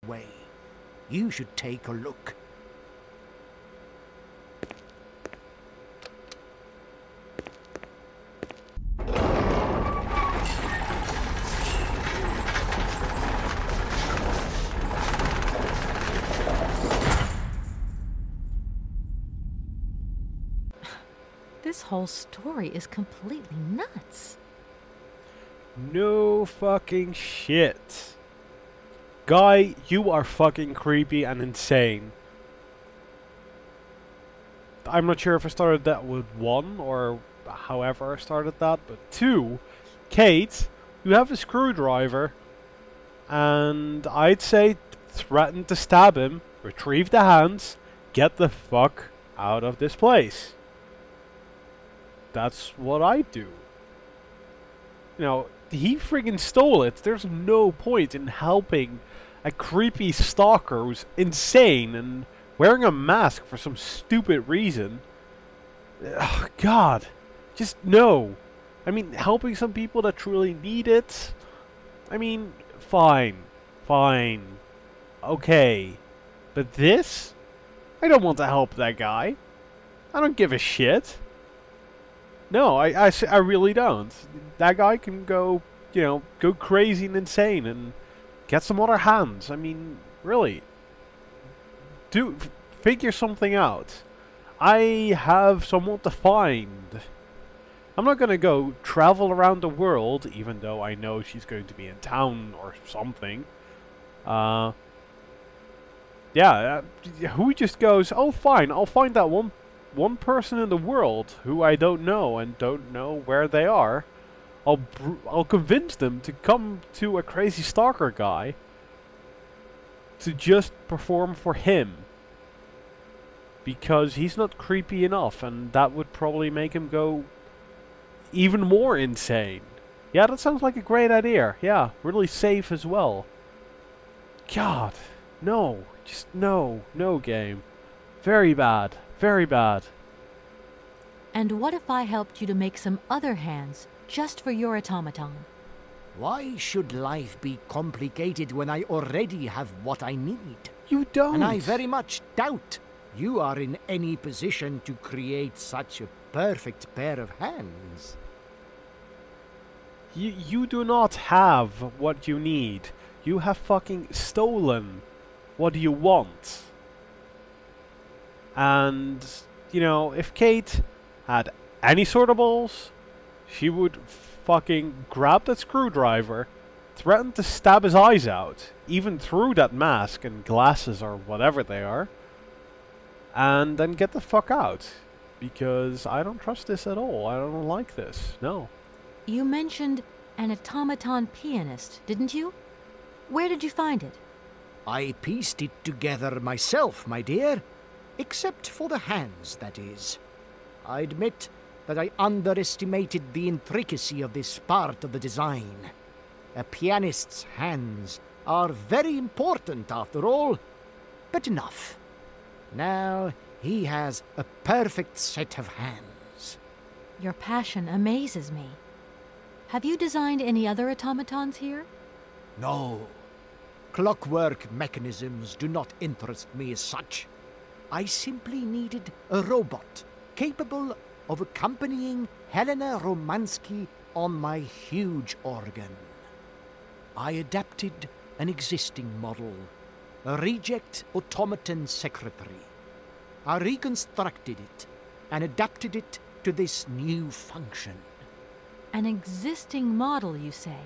way. You should take a look. This whole story is completely nuts. No fucking shit. Guy, you are fucking creepy and insane. I'm not sure if I started that with 1 or however I started that, but 2, Kate, you have a screwdriver, and I'd say threaten to stab him, retrieve the hands, get the fuck out of this place. That's what I do. You know, he friggin' stole it. There's no point in helping a creepy stalker who's insane and wearing a mask for some stupid reason. Ugh, God. Just no. I mean, helping some people that truly need it. I mean, fine. Fine. Okay. But this? I don't want to help that guy. I don't give a shit. No, I really don't. That guy can go, you know, go crazy and insane and get some other hands. I mean, really. Figure something out. I have someone to find. I'm not gonna go travel around the world, even though I know she's going to be in town or something. Yeah, who just goes, oh fine, I'll find that one person in the world who I don't know and don't know where they are. I'll convince them to come to a crazy stalker guy to just perform for him. Because he's not creepy enough, and that would probably make him go even more insane. Yeah, that sounds like a great idea. Yeah, really safe as well. God, no. Just no. No game. Very bad. Very bad. And what if I helped you to make some other hands just for your automaton? Why should life be complicated when I already have what I need? You don't. And I very much doubt you are in any position to create such a perfect pair of hands. You do not have what you need. You have fucking stolen what you want. And, you know, if Kate had any sort of balls, she would fucking grab that screwdriver, threaten to stab his eyes out, even through that mask and glasses or whatever they are, and then get the fuck out. Because I don't trust this at all. I don't like this. No. You mentioned an automaton pianist, didn't you? Where did you find it? I pieced it together myself, my dear. Except for the hands, that is. I admit that I underestimated the intricacy of this part of the design. A pianist's hands are very important, after all. But enough. Now he has a perfect set of hands. Your passion amazes me. Have you designed any other automatons here? No. Clockwork mechanisms do not interest me as such. I simply needed a robot capable of accompanying Helena Romansky on my huge organ. I adapted an existing model, a reject automaton secretary. I reconstructed it and adapted it to this new function. An existing model, you say?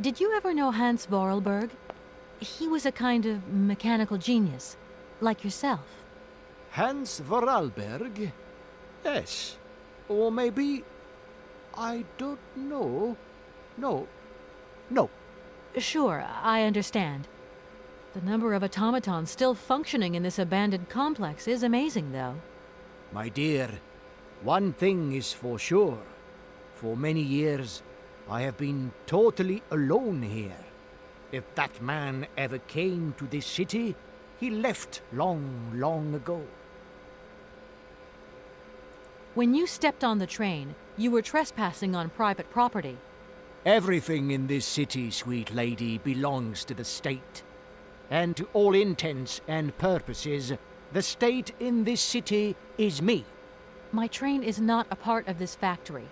Did you ever know Hans Vorarlberg? He was a kind of mechanical genius, like yourself. Hans Vorarlberg? Yes. Or maybe... I don't know. No. Sure, I understand. The number of automatons still functioning in this abandoned complex is amazing, though. My dear, one thing is for sure. For many years, I have been totally alone here. If that man ever came to this city, he left long ago. When you stepped on the train, you were trespassing on private property. Everything in this city, sweet lady, belongs to the state. and to all intents and purposes, the state in this city is me. My train is not a part of this factory.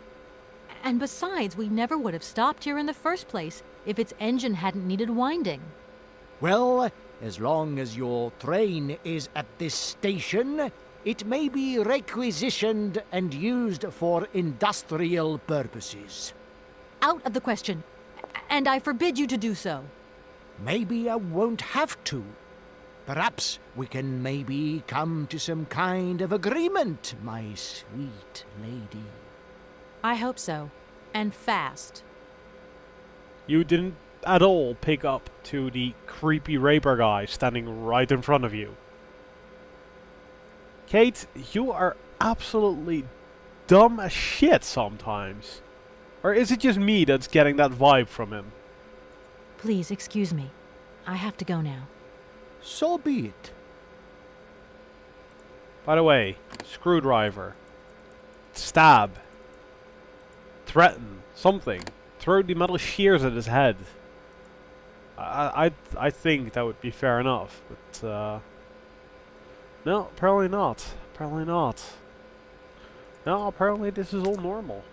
And besides, we never would have stopped here in the first place if its engine hadn't needed winding. Well, as long as your train is at this station, it may be requisitioned and used for industrial purposes. Out of the question. And I forbid you to do so. Maybe I won't have to. Perhaps we can maybe come to some kind of agreement, my sweet lady. I hope so. And fast. You didn't at all pick up to the creepy raper guy standing right in front of you. Kate, you are absolutely dumb as shit sometimes. Or is it just me that's getting that vibe from him? Please, excuse me. I have to go now. So be it. By the way, screwdriver. Stab. Threaten. Something. Throw the metal shears at his head. I think that would be fair enough, but no, apparently not. Apparently not. No, apparently this is all normal.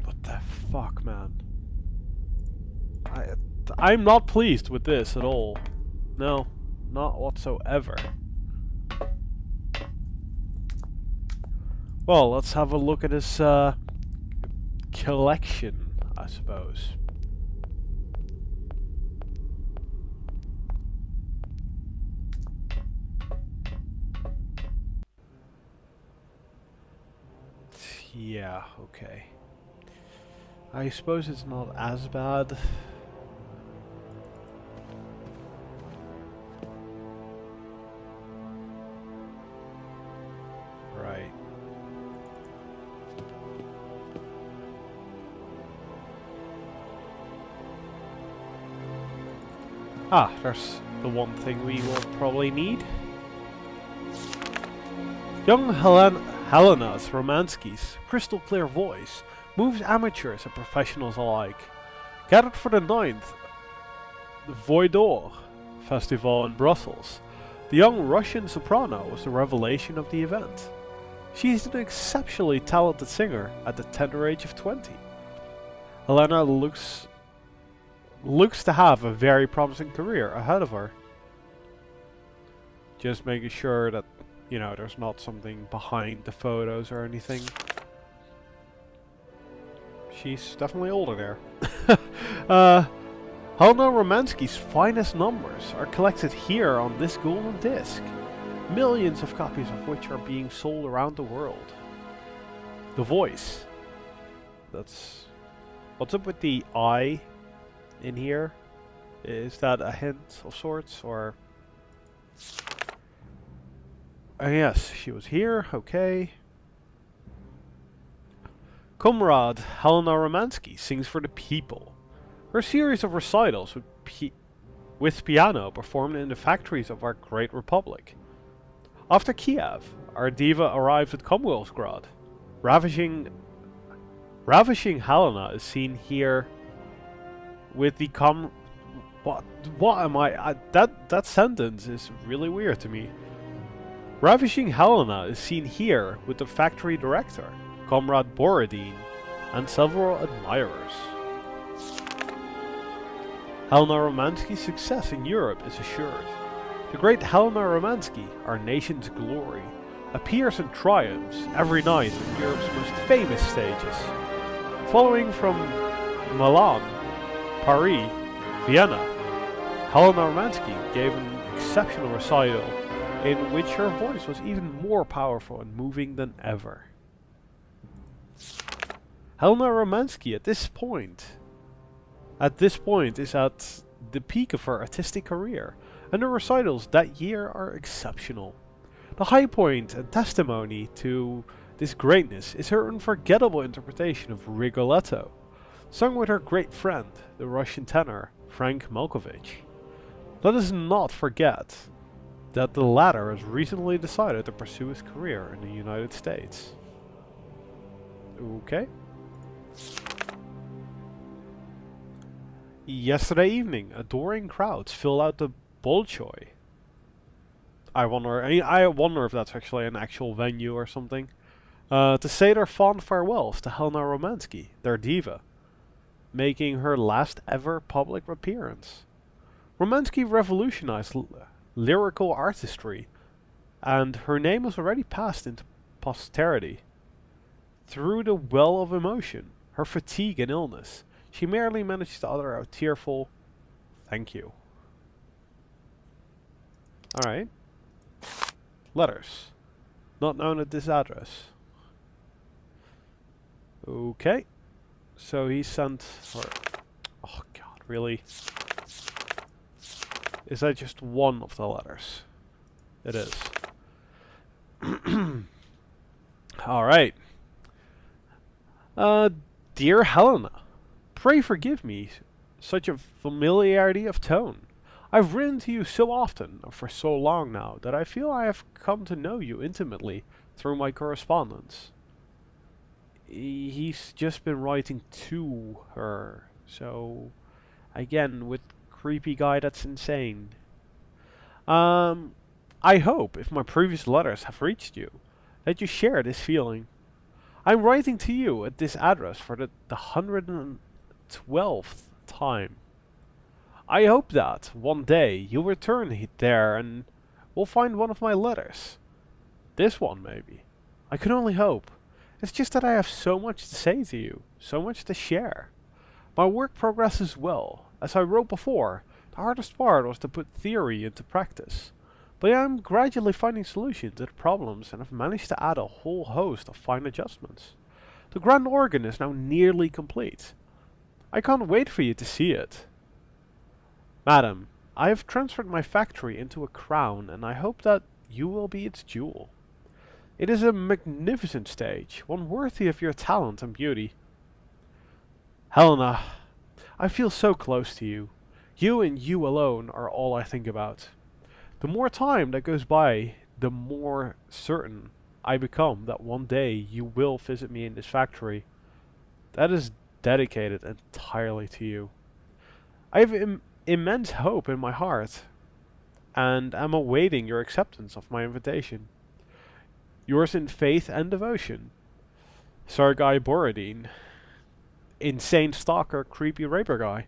What the fuck, man? I'm not pleased with this at all. No, not whatsoever. Well, let's have a look at his collection, I suppose. Yeah, okay. I suppose it's not as bad. Right. Ah, there's the one thing we will probably need. Young Helena Romansky's crystal clear voice moves amateurs and professionals alike. Gathered for the 9th Voix d'Or festival in Brussels, the young Russian soprano was the revelation of the event. She is an exceptionally talented singer at the tender age of 20. Helena looks to have a very promising career ahead of her. Just making sure that, you know, there's not something behind the photos or anything. She's definitely older there. Helena Romansky's finest numbers are collected here on this golden disc, millions of copies of which are being sold around the world. The voice. That's... What's up with the I in here? Is that a hint of sorts, or... yes, she was here, okay. Comrade Helena Romansky sings for the people. Her series of recitals with piano performed in the factories of our great republic. After Kiev, our diva arrives at Komkolzgrad. Ravishing Helena is seen here with the What am I? That sentence is really weird to me. Ravishing Helena is seen here with the factory director, Comrade Borodin, and several admirers. Helena Romansky's success in Europe is assured. The great Helena Romansky, our nation's glory, appears and triumphs every night on Europe's most famous stages. Following from Milan, Paris, Vienna, Helena Romansky gave an exceptional recital in which her voice was even more powerful and moving than ever. Helena Romansky at this point is at the peak of her artistic career, and her recitals that year are exceptional. The high point and testimony to this greatness is her unforgettable interpretation of Rigoletto, sung with her great friend, the Russian tenor Frank Malkovich. Let us not forget that the latter has recently decided to pursue his career in the United States. Okay. Yesterday evening, adoring crowds filled out the Bolshoi. I wonder if that's actually an actual venue or something. To say their fond farewells to Helena Romansky, their diva, making her last ever public appearance. Romansky revolutionized lyrical artistry, and her name was already passed into posterity. Through the well of emotion, her fatigue and illness, she merely managed to utter a tearful, "Thank you." Alright. Letters. Not known at this address. Okay. So he sent her... Oh god, really? Is that just one of the letters? It is. Alright. Dear Helena, pray forgive me such a familiarity of tone. I've written to you so often, and for so long now, that I feel I have come to know you intimately through my correspondence. He's just been writing to her, so again, with creepy guy that's insane. I hope, if my previous letters have reached you, that you share this feeling. I'm writing to you at this address for the 112th time. I hope that, one day, you'll return there and will find one of my letters. This one, maybe. I can only hope. It's just that I have so much to say to you, so much to share. My work progresses well. As I wrote before, the hardest part was to put theory into practice. But I am gradually finding solutions to the problems and have managed to add a whole host of fine adjustments. The grand organ is now nearly complete. I can't wait for you to see it. Madam, I have transferred my factory into a crown, and I hope that you will be its jewel. It is a magnificent stage, one worthy of your talent and beauty. Helena, I feel so close to you. You and you alone are all I think about. The more time that goes by, the more certain I become that one day you will visit me in this factory. That is dedicated entirely to you. I have immense hope in my heart, and am awaiting your acceptance of my invitation. Yours in faith and devotion, Sergei Borodin. Insane stalker, creepy raper guy.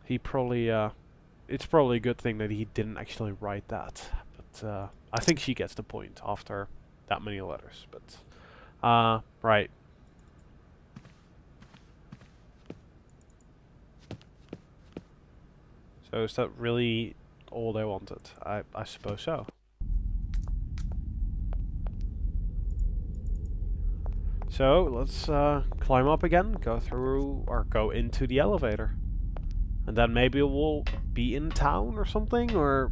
He probably, it's probably a good thing that he didn't actually write that. But, I think she gets the point after that many letters. But, right. So is that really all they wanted? I suppose so. So let's climb up again, go through or go into the elevator, and then maybe we'll be in town or something. Or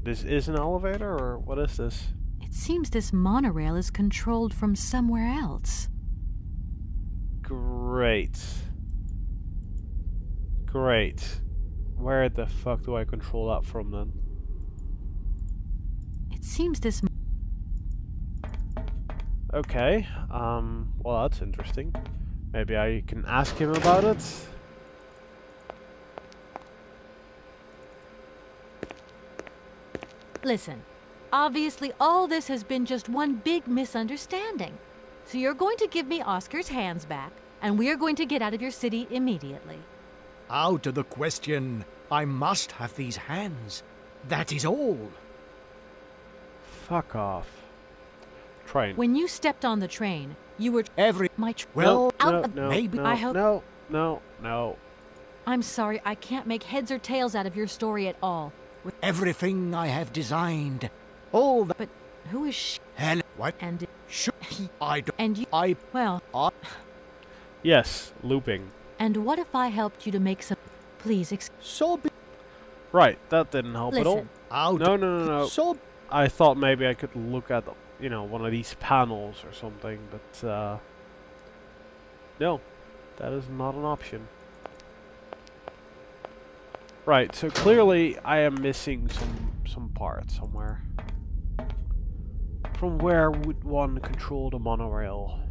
this is an elevator, or what is this? It seems this monorail is controlled from somewhere else. Great. Great. Where the fuck do I control that from then? It seems this... Okay, well that's interesting. Maybe I can ask him about it. Listen, obviously all this has been just one big misunderstanding. So you're going to give me Oscar's hands back, and we are going to get out of your city immediately. Out of the question. I must have these hands. That is all. Fuck off. Train. When you stepped on the train, you were... Well, maybe... no, I hope... No. I'm sorry, I can't make heads or tails out of your story at all. Everything I have designed. All that... But who is she? Hell, what? And... Should I do... And you... I... Well... Yes, looping. And what if I helped you to make some... Please, So be... Right, that didn't help at all. Out. No. So... I thought maybe I could look at, you know, one of these panels or something, but, no. That is not an option. Right, so clearly I am missing some part somewhere. From where would one control the monorail?